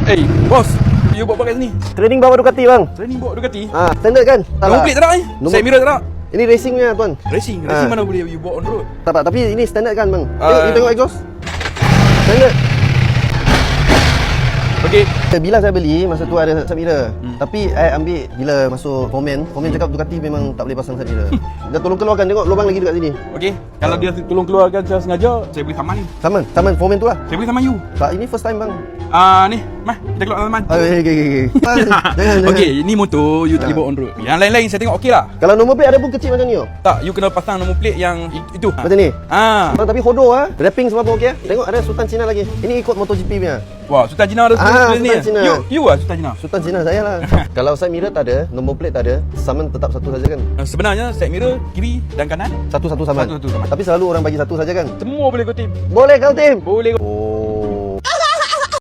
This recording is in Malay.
Eh, bos, you bawa pakai sini. Training bawa Ducati bang. Training bawa Ducati. Standard kan? Nombor plate tak nak ni? Side mirror tak nak? Ini racing punya tuan. Racing mana boleh you bawa on road? Tak, tapi ini standard kan bang. You tengok exhaust. Standard. Okey. Bila saya beli, masa tu ada side mirror. Tapi saya ambil bila masuk komen cakap Ducati memang tak boleh pasang side mirror. Dia tolong keluarkan, tengok lubang lagi dekat sini. Okey. Kalau dia tolong keluarkan secara sengaja, saya boleh saman ni. Saman komen tu lah. Saya boleh saman you. Tak, ini first time bang. Ni, mah kita keluar saman. Okay. Jangan. Okey, ini motor you tak boleh bawa on road. Yang lain-lain saya tengok okey lah. Kalau nombor plate ada pun kecil macam ni oh. Tak, you kena pasang nombor plate yang itu. Macam ni. Ah. Tapi hodo wrapping semua pun okey. Tengok ada Sultan Cina lagi. Ini ikut MotoGP punya. Wah, Sultan Cina ada tulis ni. Sultan Cina. You Sultan Cina. Sultan Cina saya lah. Kalau side mirror tak ada, nombor plate tak ada, saman tetap satu saja kan? Sebenarnya side mirror kiri dan kanan Satu saman. satu saman. Tapi selalu orang bagi satu saja kan? Semua boleh kau tim. Boleh kau tim. Boleh. Oh.